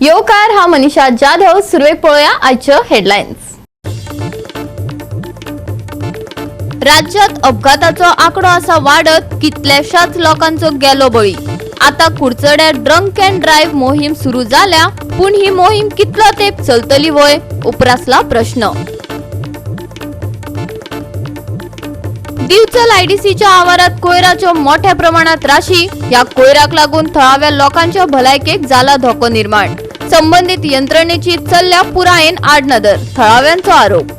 योकार हा मनीषा जाधव. सुरवेक पळोवया आजच्यो हेडलायन्स. राज्यात अपघाताचो आकडो आसा वाढत. कितल्याशाच लोकांचो गेलो बळी. आता कुडचड्यार ड्रंक अँड ड्राइव्ह मोहीम सुरू जाल्या, पूण ही मोहीम कितलो तेंप चलतली वय, उपरासला प्रश्न. दिवचल आयडीसीच्या आवारात कोयराच्यो मोठ्या प्रमाणात राशी. या कोयराक लागून थळाव्या लोकांच्या भलायकेक जाला धोको निर्माण. संबंधित यंत्रणेची चल्ल्या पुरायेन आडनदर, थळाव्यांचो आरोप.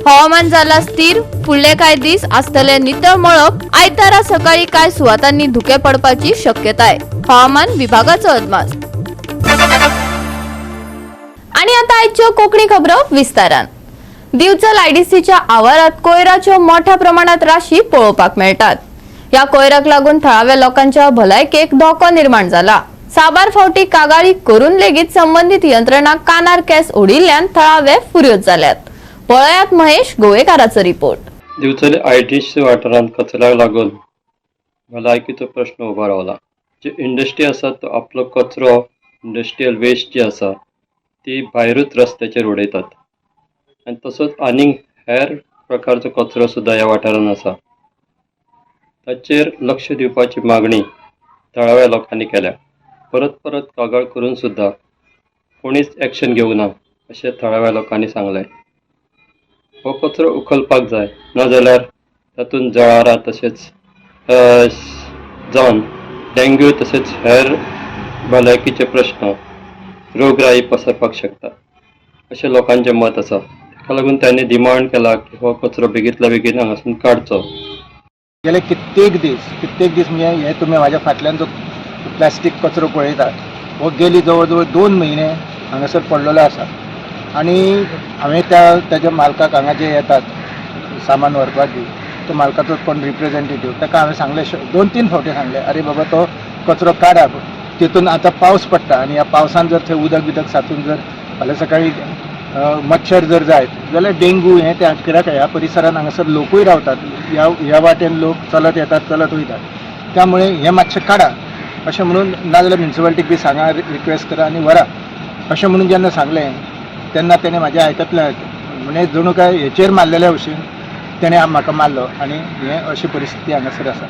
हवामान जाला स्थिर. फुडले कांय दीस आसतले नितळ मळब. आयतारा सकाळी कांय सुवातांनी धुके पडपाची शक्यताय. हवामान विभागाचो अदमास. आणि आता आजच्यो कोंकणी खबरो विस्तारान. दिवचल आयडीसीच्या आवारात कोयराच्यो मोठ्या प्रमाणात राशी पळोवपाक मेळटात. या कोयराक लागून थळाव्या लोकांच्या भलायकेक धोको निर्माण जाला. साबार फावटी कागाळी करून लेगीत संबंधित यंत्रणा कानार केस ओडिल्ल्यान थळावे फुर्योज जाल्यात. पळयात महेश गोवेकाराचो रिपोर्ट. दिवचले आयडीसी वाठारांत कचऱ्याक लागून भलायकीचो प्रश्न उबो रावला. जे इंडस्ट्री आसा तो आपलो कचरो, इंडस्ट्रियल वेस्ट जी आसा ती भायरूच रस्त्याचेर उडयतात. आनी तसोच आनीक हेर प्रकारचो कचरो सुद्दां ह्या वाठारांत आसा. ताचेर लक्ष दिवपाची मागणी थळाव्या लोकांनी केल्या. परत परत कागाळ करून सुद्दां कोणीच एक्शन घेवना अशें थळाव्या लोकांनी सांगलें. हो कचरो उखलपाक जाय, नाजाल्यार तातूंत जळारां तशेंच जावन डेंग्यू तशेंच हेर भलायकीचे प्रश्न, रोगराई पसरपाक शकता अशें लोकांचें मत आसा. ताका लागून त्यांनी डिमांड केला की हो कचरो बेगींतल्या बेगीन हांगासून काडचो. गेले कित्येक दीस म्हणजे हे तुमी म्हाज्या फाटल्यान जो प्लास्टीक कचरो पळयतात हो गेली जवळ जवळ 2 म्हयने हांगासर पडलेलो आसा. आनी हांवें त्याच्या मालकाक हांगा जे येतात सामान व्हरपाक बी, तो मालकाचो कोण रिप्रेझेंटेटीव ताका हांवें सांगलें 2-3 फावटी सांगलें, अरे बाबा तो कचरो काडात. तितून आतां पावस पडटा आनी ह्या पावसान जर थंय उदक साचून जर फाल्यां सकाळी मच्छर जर जायत जाल्यार डेंगू हें त्या कित्याक ह्या परिसरांत हांगासर लोकूय रावतात. ह्या वाटेन लोक चलत येतात, चलत वयतात. त्यामुळे हें मातशें काडा अशें म्हणून, नाजाल्यार म्युन्सिपाल्टीक बी सांगा, रिक्वेस्ट करा आनी व्हरा अशें म्हणून जेन्ना सांगलें तेन्ना तेणें म्हाजें आयकतलें. म्हणजे जणू काय हेचेर मारलेल्या भशेन तेणें म्हाका मारलो आनी हें अशी परिस्थिती हांगासर आसा.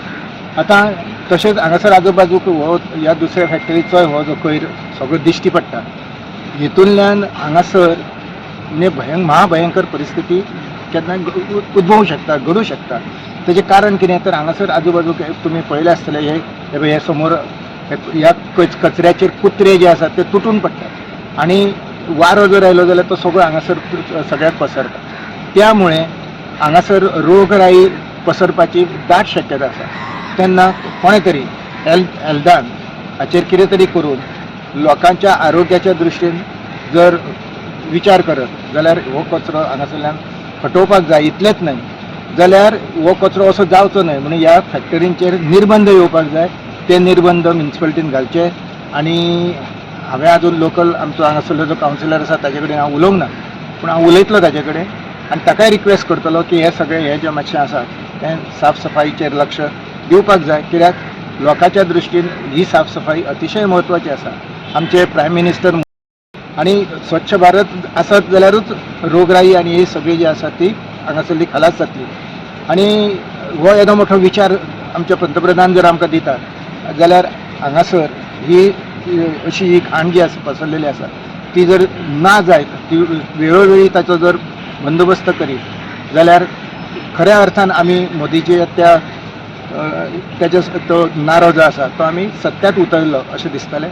आतां तशेंच हांगासर आजूबाजूक हो ह्या दुसऱ्या फॅक्टरीचोय हो जो कोयर सगळो दिश्टी पडटा. हितूंतल्यान हांगासर म्हणजे महाभयंकर परिस्थिती केन्ना उद्भवूंक शकता, घडूंक शकता. तेजें कारण कितें तर हांगासर आजूबाजूक तुमी पळयलें आसतलें हे समोर ह्या कचऱ्याचेर कुत्रे जे आसात ते तुटून पडटात आनी वारो जर आयलो जाल्यार तो सगळो हांगासर सगळ्याक पसरता. त्यामुळे हांगासर रोगराई पसरपाची दाट शक्यता आसा. तेन्ना कोणें तरी हेल्थान हाचेर कितें तरी करून लोकांच्या आरोग्याच्या दृश्टीन जर विचार करत जाल्यार हो कचरो हांगासरल्यान हटोवपाक जाय. इतलेंच न्हय जाल्यार हो कचरो असो जावचो न्हय म्हणून ह्या फॅक्टरींचेर निर्बंध येवपाक जाय. ते निर्बंध म्युन्सिपाल्टीन घालचे. आनी हांवें आजून लोकल आमचो हांगासरलो जो कावन्सिलर आसा ताजे कडेन हांव उलोवंक ना, पूण हांव उलयतलो ताजे कडेन आनी ताकाय रिक्वेस्ट करतलो की हे सगळें जें मातशें आसा तें साफ सफाईचेर लक्ष दिवपाक जाय. कित्याक लोकांच्या दृश्टीन ही साफ सफाई अतिशय म्हत्वाची आसा. आमचे प्रायम मिनिस्टर आनी स्वच्छ भारत आसत जाल्यारूच रोगराई आनी ही सगळी जी आसा ती हांगासरली खलास जातली. आनी हो येदो मोठो विचार आमचे पंतप्रधान जर आमकां दितात जाल्यार हांगासर ही अशी ही घाण जी आसा पसरलेली आसा ती जर ना जायत, ती वेळोवेळी ताचो जर बंदोबस्त करीत जाल्यार खऱ्या अर्थान आमी मोदीचे तेजो तो नारो जो आसा तो आमी सत्यात उतरलो अशें दिसतालें.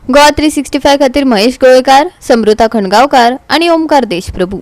गोवा 365 खातीर महेश गोवेकार, समृता खणगांवकार आणि ओमकार देशप्रभू.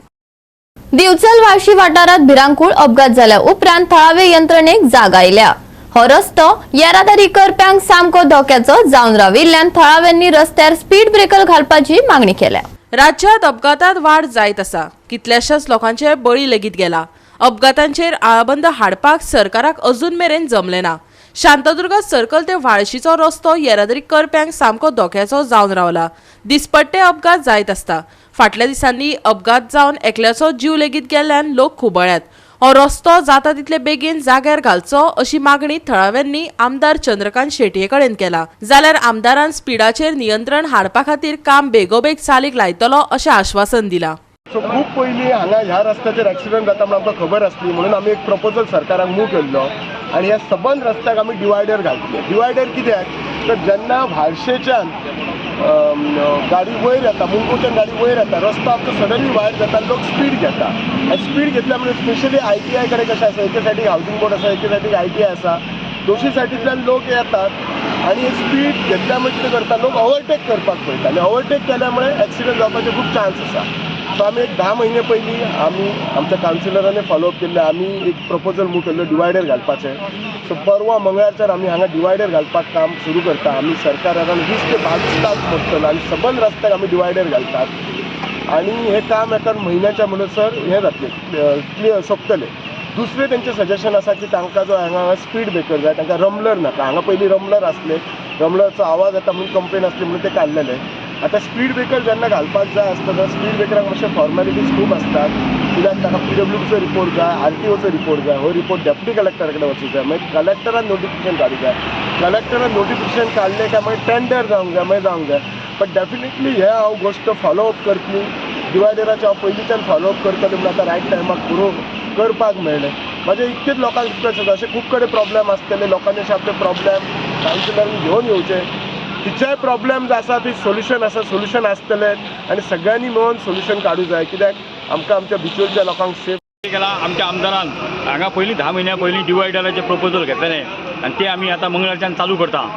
दिवचल वाशी वाठारात भिरांकूळ अपघात जाल्या उपरांत थळावे यंत्रणेक जाग आयल्या. हो रस्तो येरादारी करप्यांक सामको धोक्याचो जावन राविल्ल्यान थळाव्यांनी रस्त्यार स्पीड ब्रेकर घालपाची मागणी केल्या. राज्यात अपघातात वाढ जायत आसा. कितल्याशाच लोकांचे बळी लेगीत गेला. अपघातांचेर आळाबंद हाडपाक सरकाराक अजून मेरेन जमलें ना. शांतदुर्गा सर्कल ते व्हाळशीचो रस्तो येरादारी करप्यांक सामको धोक्याचो जावन रावला. दिसपट्टे अपघात जायत आसता. फाटल्या दिसांनी अपघात जावन एकल्याचो जीव लेगीत गेल्ल्यान लोक खुबळ्यात. हो रस्तो जाता तितले बेगीन जाग्यार घालचो अशी मागणी थळाव्यांनी आमदार चंद्रकांत शेटये कडेन केला। जाल्यार आमदारान स्पीडाचेर नियंत्रण हाडपा खातीर काम बेगोबेग चालीक लायतलो अशें आश्वासन दिलां। सो खूप पयलीं हांगा ह्या रस्त्याचेर एक्सिडंट जाता म्हणून आमकां खबर आसली, म्हणून आमी एक प्रपोजल सरकाराक मूव केल्लो आनी ह्या सबंद रस्त्याक आमी डिवायडर घालतले। डिवायडर कित्याक तर जेन्ना म्हाळशेच्यान गाडी वयर येता, मुंबयच्यान गाडी वयर येता, रस्तो आमचो सडनली वायड जाता, लोक स्पीड घेता आनी स्पीड घेतल्या म्हणजे स्पेशली ITI कडेन कशें आसा, एके सायडीक हावजींग बोर्ड आसा, एके सायडीक ITI आसा, दोशी सायडींतल्यान लोक येतात आनी स्पीड घेतल्या म्हणजे कितें करता, लोक ओवरटेक करपाक पळयता आनी ओवरटेक केल्या मुळे एक्सिडंट जावपाचे खूब चान्स आसा। सो आमी एक 10 म्हयने पयलीं आमी आमच्या कावन्सिलरांनी फॉलोअप केल्ले, आमी एक प्रपोजल मूव केल्लो डिवायडर घालपाचें। सो परवा मंगळारच्यान आमी हांगा डिवायडर घालपाक काम सुरू करता। आमी सरकारान 20 ते 22 तास मोडटलो आनी सबंद रस्त्याक आमी डिवायडर घालतात आनी हें काम एका म्हयन्याच्या म्हणसर हें जातलें, क्लियर सोंपतलें। दुसरें तेंचें सजेशन आसा की तांकां जो हांगा स्पीड ब्रेकर जाय, तांकां रमलर नाका। हांगा पयलीं रमलर आसले, रमलरचो आवाज येता म्हणून कंप्लेन आसली म्हणून ते काडलेले। आतां स्पीड ब्रेकर जेन्ना घालपाक जाय आसता तर स्पीड ब्रेकराक मातशे फॉर्मेलिटीज खूब आसतात, कित्याक ताका PWDचो रिपोर्ट जाय, RTOचो रिपोर्ट जाय, हो रिपोर्ट डेप्युटी कलेक्टरा कडेन वचूंक जाय, मागीर कलेक्टरान नोटिफिकेशन काडूंक जाय, कलेक्टरान नोटिफिकेशन काडलें काय मागीर टेंडर जावंक जाय, मागीर जावंक जाय। बट डेफिनेटली हे हांव गोश्ट फॉलोअप करतली, डिवायडराचें हांव पयलींच्यान फॉलोअप करतलें म्हणून आतां रायट टायमाक करपाक मेळ्ळें। म्हाजें इतकेच लोकांक रिक्वेस्ट आसा, अशें खूब कडेन प्रॉब्लेम आसतले, लोकांनी अशे आपले प्रॉब्लेम कावन्सिलरांनी घेवन येवचे, तिचेय प्रॉब्लेम्स आसा ती सोल्युशन आसा, सोल्युशन आसतलें आनी सगळ्यांनी मेळून सोल्युशन काडूं जाय, कित्याक आमकां आमच्या बिचोलच्या लोकांक सेफ केला। आमच्या आमदारान हांगा पयलीं 10 म्हयन्या पयलीं डिवायडराचें प्रपोजल घेतलेलें आनी तें आमी आतां मंगळारच्यान चालू करता।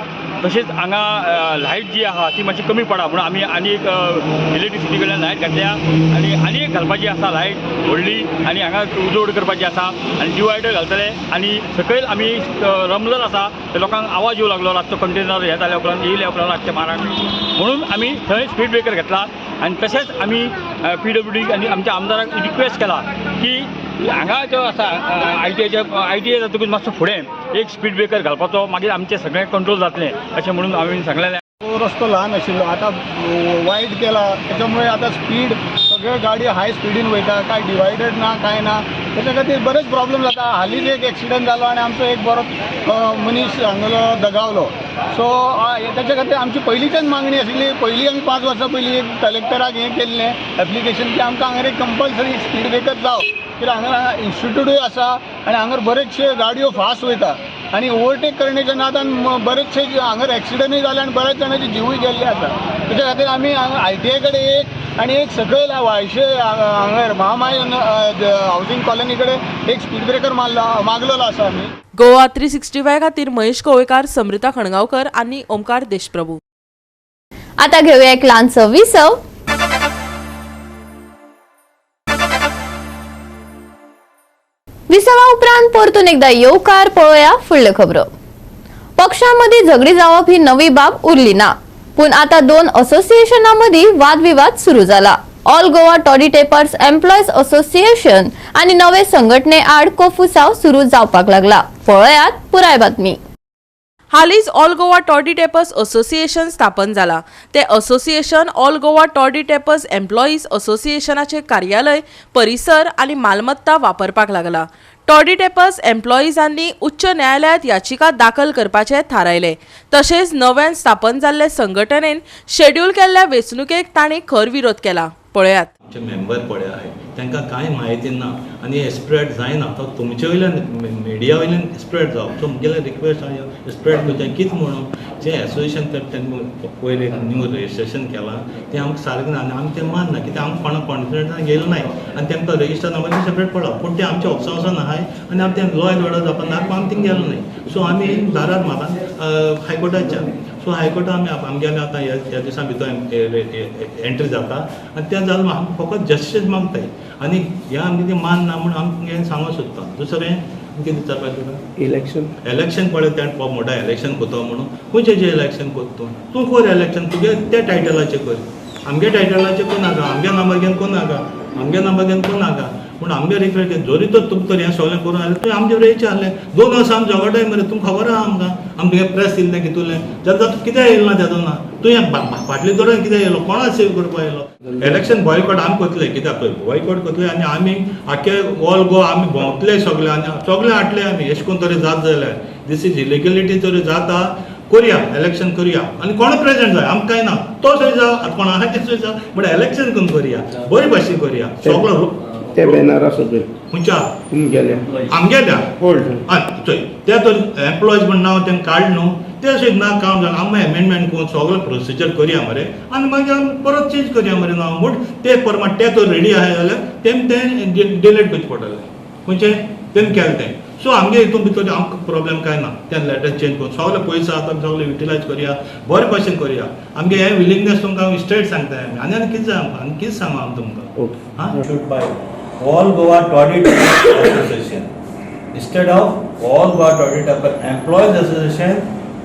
तशेंच हांगा लायट जी आहा ती मातशी कमी पडा म्हणून आमी आनी एक इलेक्ट्रिसिटी कडल्यान लायट घातल्या आनी एक घालपाची आसा लायट व्हडली आनी हांगा उजोड करपाची आसा आनी डिवायडर घालतले आनी सकयल आमी रमलर आसा ते लोकांक आवाज येवं लागलो, रातचो कंटेनर हे जाल्या उपरांत येयल्या उपरांत रातचे माराक, म्हणून आमी थंय स्पीड ब्रेकर घेतला। आनी तशेंच आमी PWD आनी आमच्या आमदाराक रिक्वेस्ट केला की हांगा जो आसा ITI जातकूच मातसो फुडें एक स्पीड ब्रेकर घालपाचो, मागीर आमचें सगळें कंट्रोल जातलें अशें म्हणून हांवें सांगलेलें। तो रस्तो ल्हान आशिल्लो, आतां वायड केला, त्याच्यामुळे आता स्पीड सगळ्यो गाडी हाय स्पीडीन वयता, काय डिवायडर ना काय ना, त्याच्या खातीर बरेच प्रॉब्लेम जाता। हालींच एक एक्सिडंट जालो आनी आमचो एक बरो मनीस हांगलो दगावलो। सो त्याच्या खातीर आमची पयलींच्यान मागणी आशिल्ली, पयलीं आमी 5 वर्सां पयलीं एक कलेक्टराक हें केल्लें एप्लिकेशन की आमकां हांगा एक कंपल्सरी स्पीड ब्रेकर जावं, कित्याक हांगा इन्स्टिट्यूटूय आसा आनी हांगा बरेचशे गाडयो फास्ट वयता आनी ओवरटेक करण्याच्या नादान बरेचशे हांगा एक्सिडंटूय जाले आनी बऱ्याच जाणांचे जिवूय गेल्ले आसा। त्याच्या खातीर आमी हांगा ITI कडेन एक आनी एक सकयल वाळशे हांगा महामाय हावजींग कॉलनी कडेन एक स्पीड ब्रेकर मागलेलो आसा आमी। GOA365 खातीर महेश कोळेकार, समृता खणगांवकर आनी ओमकार देशप्रभू। आता घेऊया एक ल्हानसो विसव। विसवा उपरांत परतून एकदा येवकार पळोवया फुडल्यो खबरो। पक्षांमदी झगडी जावप ही नवी बाब उरली ना, पूण आता 2 असोसिएशनांमदी वादविवाद सुरू जाला। All Goa toddy tapers employees association आनी नवे संघटने आड कोफुसाव सुरू जावपाक लागला। पळोवयात पुराय बातमी। हालींच all Goa toddy tappers association स्थापन जाला। ते association all Goa toddy tappers employees असोसिएशनाचे कार्यालय, परिसर आनी मालमत्ता वापरपाक लागला। टॉडी टेपर्स एम्प्लॉयीजांनी उच्च न्यायालयात याचिका दाखल करपाचे थारायले। तशेंच नव्यान स्थापन जाल्ले संघटनेन शेड्यूल केल्ल्या वेंचणुकेक तांणी खर विरोध केला। पळयात। आमचे मेंबर पळय आहे तांकां कांय म्हायती ना आनी हे स्प्रेड जायना, तो तुमचे वयल्यान मिडिया वयल्यान स्प्रेड जावप। सो म्हगेलें रिक्वेस्ट आहा स्प्रेड करचें, कितें म्हणून जें एसोसिएशन तांणी पयलें न्यू रजिस्ट्रेशन केलां तें आमकां सारकें ना आनी आमी तें मानना, कित्याक आमकां कोणाक कॉन्फिडंटान गेलो नाय आनी तांकां रजिस्टर नंबर सेपरेट पडला, पूण तें आमच्या ऑफिसांसान आहाय आनी आमी तें लॉ एंड ऑर्डर जावपाक दाखोवंक आमी थिंग गेलो नाय। सो आमी दारार म्हाका हायकोर्टाच्या, सो हायकोर्टान आमी आतां ह्या दिसां भितर एंट्री जाता आनी तें जालें आमी फकत जस्टीस मागताय आनी ह्या आमगे तें मान ना म्हणून आमी सांगूंक सोदता। दुसरें कितें विचारपाक तुका इलेक्शन पळय त्या मोठा इलेक्शन कोतो म्हणून खंयचें जें इलेक्शन कोत्ता तूं कर इलेक्शन तुगे त्या टायटलाचें कर, आमगे टायटलाचें कोण नाका, आमगे नंबर घेवन कोण नाका, आमगे नंबर घेवन कोण नाका, पूण आमगे रिक्वेस्ट जोरी तर तुका तर हें सगळें करून जाल्यार तुवें आमचे रेच आहलें 2 वर्सां आमी झगडटाय मरे, तुमकां खबर आहा आमकां, आमगे प्रेस येयलें कितुलें जाल्यार कित्याक येयलें ना तेजो ना, तुवें फाटले धरून कितें येयलो कोणा सेव करपा येयलो इलेक्शन बॉयकॉट आमी करतले कित्याक पळय बॉयकॉट करतले आनी आमी आख्खे ऑल गोवा आमी भोंवतले सगळे आनी सगळे हाडले आमी अशें करून तरी जात जाल्यार दीस इज इलिगलिटी तरी जाता करुया इलेक्शन करुया आनी कोण प्रेजेंट जाय आमकां कांय ना तो थंय जाव कोण आहा तेचोय जाव बट इलेक्शन करून करुया बरे भाशेन करुया सगळो ते बॅनर आसा थंय खंयच्या तुमगेल्या आमगेल्या होल्ड थंय ते तर एम्प्लॉयज म्हण नांव तें काड न्हू ते अशें ना काम जालें आमी एमेंडमेंट करून सगळो प्रोसिजर करुया मरे आनी मागीर आमी परत चेंज करुया मरे नांव बट ते परमाट ते तर रेडी आहाय जाल्यार तें डिलीट करचें पडटलें खंयचें तें केलें तें सो आमगे हितून भितर आमकां प्रॉब्लेम कांय ना तें लेटर चेंज करून सगळे पयसो आतां आमी सगळे युटिलायज करुया बरे भाशेन करुया आमगे हें विलिंगनेस तुमकां हांव स्ट्रेट सांगता आनी कितें जाय आमकां आनी कितें सांगू आमी तुमकां Issued by All Goa Toddy Tapper Association. Instead of All Goa Toddy Tapper Employees Association,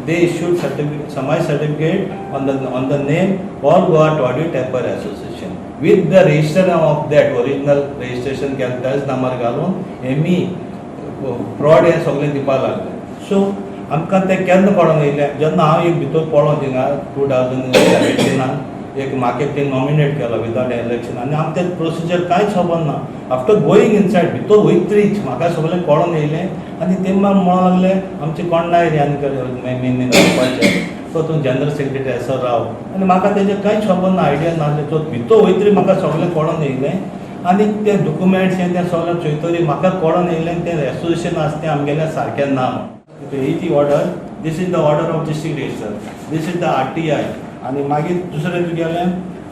they issued certificate on the name All Goa Toddy Tapper Association. With the registration of that original registration त्याच नामार घालून Amy fraud हे सगळें दिवपाक लागले. So आमकां तें केन्ना पडोन येयलें जेन्ना हांव एक भितर पडलो थिंगा 2017 एक म्हाका एक नॉमिनेट केलो विदाउट इलेक्शन आनी आमकां तें प्रोसिजर कांयच खबर ना आफ्टर गोईंग इनसायड भितर वयतरीच म्हाका सगळें कळोन येयलें आनी ते म्हणूंक लागले आमचे कोण नाय रे आनी तो तूं जनरल सेक्रेटरी असो राव आनी म्हाका तेजें कांयच खबर ना आयडिया नासलें सो भितर वयतरी म्हाका सगळें कळोन येयलें आनी ते डॉक्युमेंट्स हें तें सगळें चोयतरी म्हाका कळोन येयलें तें एसोसिएशन आसा तें आमगेलें सारकें ना ही ती order these is the order of district register these is the RTI आनी मागीर दुसरें गेलें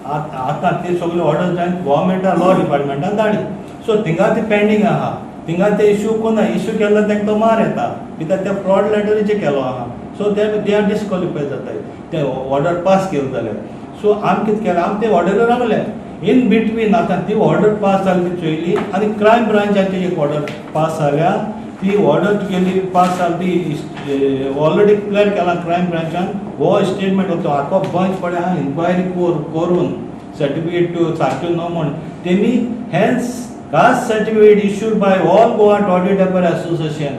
आतां ते सगळे ऑर्डर जावन गव्हर्मेंटा लॉ डिपार्टमेंटान धाडली सो थिंगा ती पेंडींग आहा थिंगा ते इश्यू कोना इश्यू केलो तांकां तो मार येता कित्याक ते फ्रॉड लेटरीचे केलो आहा सो दे आर डिस्क्वॉलिफाय जाताय ते ऑर्डर पास केलो जाल्यार सो आमी कितें केलें आमी ते ऑर्डर रावले इन बिटवीन आतां ती ऑर्डर पास जाली ती चोयली आनी क्रायम ब्रांचाची एक ऑर्डर पास जाल्या ती ऑर्डर केली पास जाली ती ऑलरेडी क्लियर केला क्रायम ब्रांचान हो स्टेटमेंट होतो आखो बंच पडे हा इन्क्वायरी करून सर्टिफिकेट सारक्यो न्हू म्हण तेमी hence caste certificate issued by all Goa toddy tapper association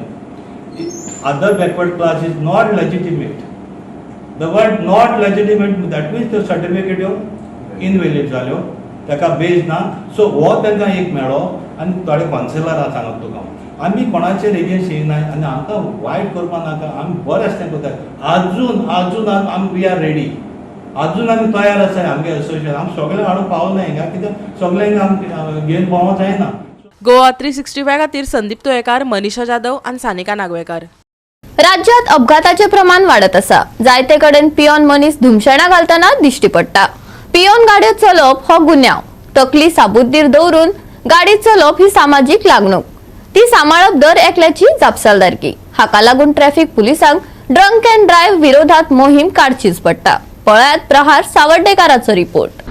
other backward class is not legitimate the word not legitimate that means the certificate invalid जाल्यो ताका बेज ना सो हो तांकां एक मेळ्ळो आनी थोडे कॉन्सिलराक सांगत तुका आमी कोणाचेर एगेन्स्ट येयनाय आनी आमकां वायट करपा नाका आमी बरें आसता करता आजून आमी वी आर रेडी आजून आमी तयार आसाय आमगे एसोसिएशन आमी सगळें हाडून पावले हिंगा कित्याक सगळ्यांक आमी घेवन भोंवों जायना. गोवा 365 खातीर संदीप तुयेकार, मनीषा जाधव आनी सानिका नागवेकर. राज्यात अपघाताचे प्रमाण वाढत आसा. जायते कडेन पियोन मनीस धुमशेणां घालतना दिश्टी पडटा. पियोन गाडयो चलोवप हो गुन्यांव. तकली साबुद्दीर दवरून गाडी चलोवप ही सामाजीक लागणूक. ती सांबाळप दर एकल्याची जापसालदारकी. हाका लागून ट्रॅफिक पुलिसांक ड्रंक अँड ड्रायव्ह विरोधात मोहीम काडचीच पडटा. पळयात प्रहार सावर्डेकाराचो रिपोर्ट.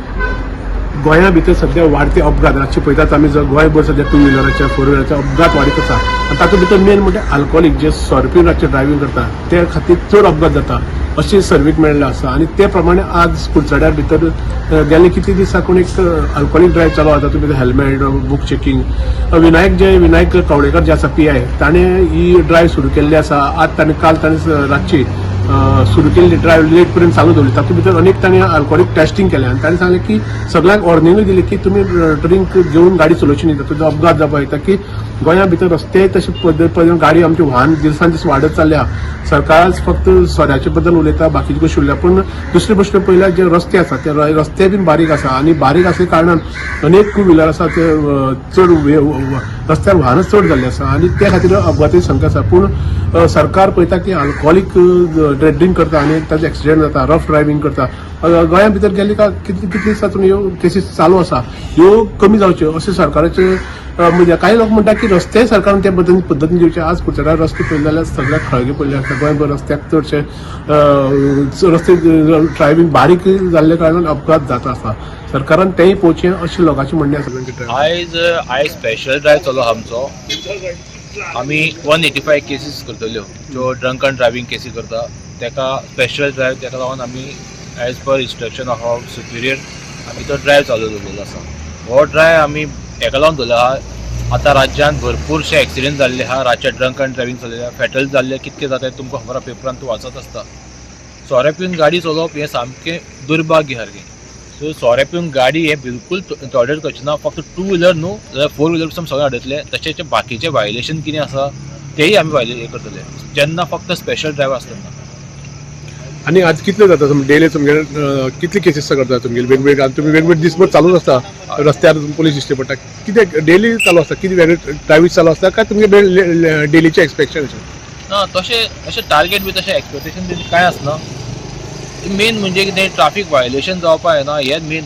गोंया भितर सध्या वाडते अपघात रातचे पळयतात आमी जर गोंयभर सध्या टू व्हिलराचे फोर व्हिलराचे अपघात वाडीत आसा आनी तातूंत भितर मेन म्हणजे अल्कोहोलीक जे सोरपी रातचे ड्रायव्हिंग करता ते खातीर चड अपघात जाता अशी सर्वेक मेळिल्लें आसा आनी ते प्रमाणे आज कुडचड्यार भितर गेले कितले दीस साकून एक अल्कोहोलीक ड्रायव्ह चालू आसा तातूंत भितर helmet book checking Vinayak Kawdekar जे आसा PI ताणें ही ड्रायव्ह सुरू केल्ली आसा. आज काल ताणें रातची सुरू केल्ली ड्रायव्ह लेट पर्यंत चालू दवरली तातूंत भितर अनेक ताणें अल्कोहोलीक टेस्टिंग केलें आनी ताणें सांगलें की सगळ्यांक वॉर्निंगूय दिली की तुमी ड्रिंक घेवन गाडी चलोवची न्ही तातूंत अपघात जावपा येता की गोंया भितर रस्ते तशे पद्दतीन गाडी आमची वाहन दिसान दीस वाडत चल्ल्या. सरकार फक्त सोऱ्याचे बद्दल उलयता बाकीचे गोश्टी उलयता पूण दुसरी गोश्ट पळयल्यार जे रस्ते आसा ते रस्ते बीन बारीक आसा आनी बारीक आसल्या कारणान अनेक टू व्हिलर आसा ते चड रस्त्यार वाहनां चड जाल्ले आसा आनी त्या खातीर अपघाताची संख्या आसा. पूण सरकार पळयता की अल्कोहोलीक ड्रिंक करता आनी ताजे एक्सिडेंट जाता रफ ड्रायव्हिंग करता. गोंया भितर गेले का कितले दीस तातूंत ह्यो केसीस चालू आसा ह्यो कमी जावच्यो अशें सरकाराचे म्हणजे काही लोक म्हणटा की रस्ते सरकारान त्या पद्दतीन दिवचे. आज कुडचड्यार रस्ते पळयले जाल्यार सगळ्याक खळगे पडले आसता. गोंयभर रस्त्याक चडशे रस्ते ड्रायव्हिंग बारीक जाल्ल्या कारणान अपघात जाता आसा. सरकारान तेंय पळोवचें अशें लोकांचें म्हणणें आसा. आयज स्पेशल ड्रायव्ह चलो आमचो. आमी 185 केसीस करतल्यो ज्यो ड्रंक अँड ड्रायव्हिंग केसी करता तेका स्पेशल ड्रायव्ह तेका लागून आमी as per instruction of our superior आमी तो ड्रायव्ह चालू दवरलेलो आसा. हो ड्रायव्ह आमी हेका लागून दवरलो आहा आतां राज्यांत भरपूरशे एक्सिडेंट जाल्ले आहा. रातचे ड्रंक अँड ड्रायव्हिंग चलयल्या फॅटल जाल्ले कितके जाता तुमकां खबर आहा पेपरान तूं वाचत आसता. सोरे पिवन गाडी चलोवप हें सामकें दुर्भाग्य सारकें. सो सोरे पिवन गाडी हे बिलकुल टॉलरेट करचे ना. फक्त 2 व्हिलर न्हू जाल्यार 4 व्हिलर पासून सगळे अडयतले. तशेंच बाकीचे वायलेशन कितें आसा तेय आमी हे करतले जेन्ना फक्त स्पेशल ड्रायव्ह आसतना. आणि आज कितले जाता डेली तुमगे कितले केसीस करता तुमगे वेगवेगळे तुम्ही वेगवेगळे दिसभर चालूच आसता रस्त्यार पुलीस दिश्टी पडटा कितें डेली चालू आसता कितें वेगळे ड्रायव्हिंग चालू आसता काय तुमगे डेलीचे एक्सपेक्टेशन ना तशें टार्गेट बी तशें एक्सपेक्टेशन बी कांय आसना. मेन म्हणजे कितें ट्राफीक वायलेशन जावपा जायना हें मेन.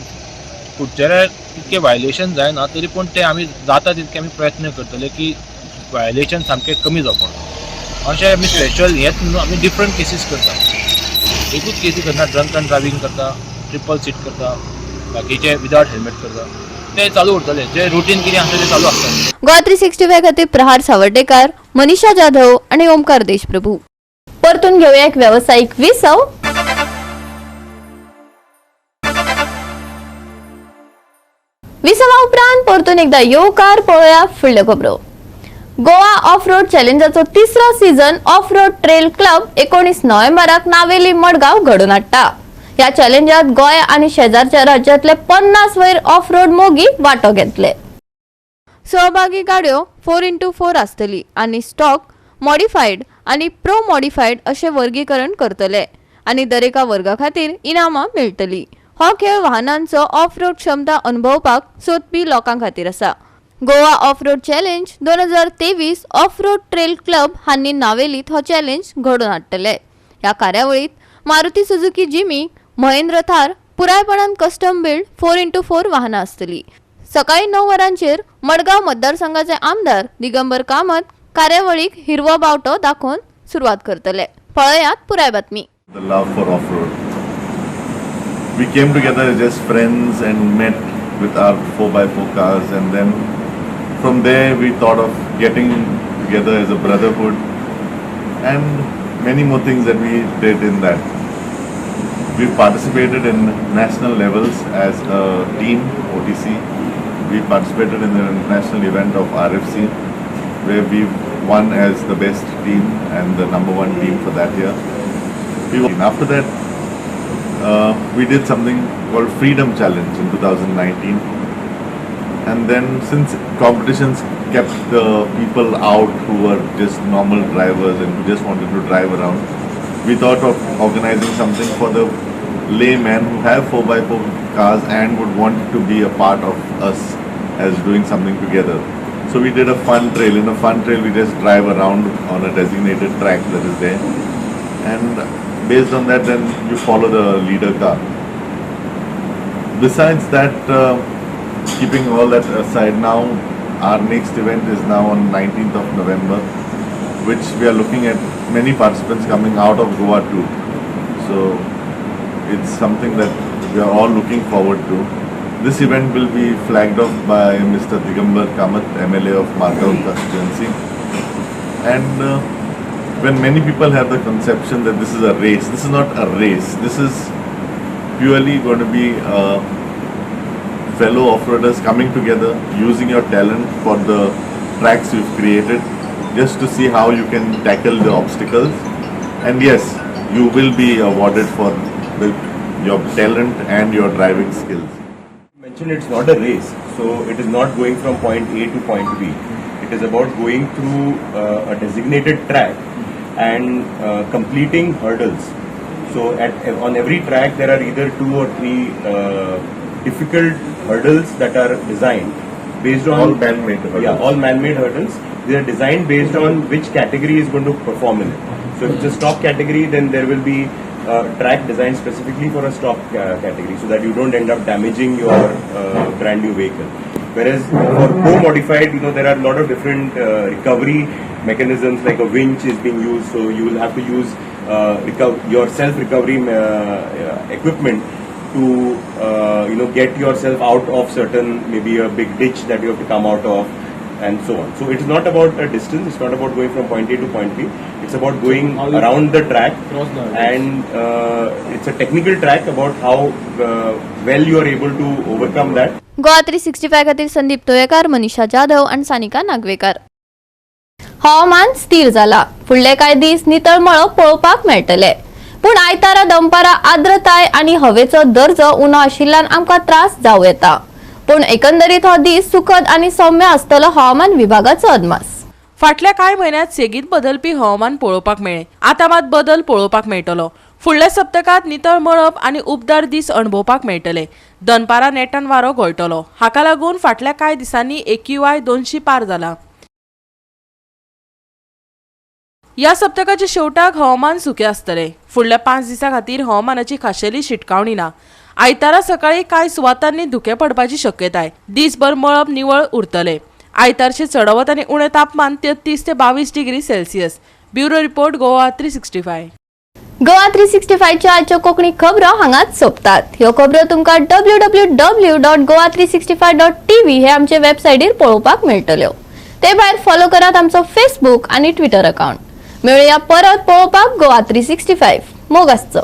फुडच्या तितकें वायलेशन जायना तरी पूण तें आमी जाता तितके आमी प्रयत्न करतले की वायलेशन सामकें कमी जावपाक. अशें आमी स्पेशल हेंच न्हू आमी डिफरंट केसीस करता. एकूच केसी करता ड्रंक एंड ड्रायव्हिंग करता ट्रिपल सीट करता बाकीचे विदाउट हेल्मेट करता ते चालू उरतले. जे रुटीन कितें आसता ते चालू आसता. गोवा 365 खातीर प्रहार सावर्डेकार, मनीषा जाधव आणि ओमकार देशप्रभू. परतून घेऊया एक व्यावसायिक विसव. विसवा उपरांत परतून एकदा येवकार पळोवया फुडल्यो खबरो. गोवा ऑफ रोड चॅलेंजाचो 3रो season off road trail club 19 नोव्हेंबराक नावेली मडगांव घडोवन हाडटा. ह्या चॅलेंजात गोंय आणि शेजारच्या राज्यांतले 50 वयर ऑफ रोड मोगी वांटो घेतले. सहभागी गाड्यो 4x4 आसतली आणि स्टॉक, मॉडिफाईड आणि प्रो मॉडिफाईड असे वर्गीकरण करतले आणि दरेका वर्गा खातीर इनामां मेळटली. हो खेळ वाहनांचो ऑफ रोड क्षमता अनुभवपाक सोदपी लोकां खातीर आसा. Goa off road challenge 2023 off road trail club हांनी नावेलीत हो चॅलेंज घडोवन हाडटले. ह्या कार्यावळीत मारुती सुझुकी जिमी, महेंद्र थार पुरायपणान कस्टम बिल्ड 4x4 वाहनां आसतली. सकाळी 9 वरांचेर मडगांव मतदारसंघाचे आमदार दिगंबर कामत कार्यावळीक हिरवो बावटो दाखोवन सुरवात करतले. पळयात पुराय बातमी. The love for off-road. We came together as just friends and met with our 4x4 cars, and then from there we thought of getting together as a brotherhood and many more things that we did in that. We participated in national levels as a team, OTC. We participated in the national event of RFC where we won as the best team and the #1 team for that year. After that, we did something called Freedom Challenge in 2019, and then since competitions kept the people out who were just normal drivers and who just wanted to drive around, we thought of organizing something for the laymen who have 4x4 cars and would want to be a part of us as doing something together. So we did a fun trail. In a fun trail we just drive around on a designated track that is there, and based on that then you follow the leader car. Besides that, keeping all that aside, now our next event is now on 19th of November, which we are looking at many participants coming out of Goa too. So it's something that we are all looking forward to. This event will be flagged off by Mr. Digambar Kamath, MLA of Margaon constituency. And when many people have the conception that this is a race, this is not a race. This is purely going to be fellow off-roaders coming together, using your talent for the tracks you've created, just to see how you can tackle the obstacles. And yes, you will be awarded for your talent and your driving skills. Mentioned it's not a race, so it is not going from point A to point B. It is about going through a designated track and completing hurdles. So on every track there are either 2 or 3 difficult hurdles that are designed based on All man-made hurdles. Yeah, all man-made hurdles. They are designed based on which category is going to perform in it. So if it's a stock category, then there will be track designed specifically for a stock category, so that you don't end up damaging your brand new vehicle. Whereas for co-modified, there are a lot of different recovery mechanisms, like a winch is being used, so you will have to use your self-recovery equipment to get yourself out of certain, maybe a big ditch that you have to come out of, and so on. So it is not about a distance, it's not about going from point A to point B, it's about going around the track, and it's a technical track about how well you are able to overcome that. Goa 365 खातीर संदीप तोयेकार, मनीषा जाधव आणि सानिका नागवेकर. हवामान स्थिर जाला. फुडले कांय दीस नितळ मळो पळोवपाक मेळटले. पूण आयतारा दनपारा आर्द्रताय आनी हवेचो दर्जो उणो आशिल्ल्यान आमकां त्रास जावं येता. पूण एकंदरीत हो दीस सुखद आनी सौम्य आसतलो हवामान विभागाचो अदमास. फाटल्या कांय म्हयन्यांत सेगीत बदलपी हवामान पळोवपाक मेळ्ळें. आतां मात बदल पळोवपाक मेळटलो. फुडल्या सप्तकांत नितळ मळब आनी उबदार दीस अणभवपाक मेळटले. दनपारा नेटान वारो घोळटलो. हाका लागून फाटल्या कांय दिसांनी AQI 200 पार जाला. या सप्तकाच्या शेवटाक हवामान सुकें आसतलें. फुडल्या 5 दिसां खातीर हवामानाची खाशेली शिटकावणी ना. आयतारा सकाळी कांय सुवातांनी धुकें पडपाची शक्यताय. दिसभर मळब निवळ उरतलें. आयतारचे चडवत आनी उणें तापमान 33 ते 22 degree Celsius. Bureau report Goa 365. Goa 365 च्या आजच्यो कोंकणी खबरो हांगाच सोंपतात. ह्यो खबरो तुमकां www.goa365.tv हे आमचे वेबसायटीर पळोवपाक मेळटल्यो. ते भायर फॉलो करात आमचो फेसबुक आनी ट्विटर अकाउंट. मेळुया परत पळोवपाक गोवा 365. मोग आसचो.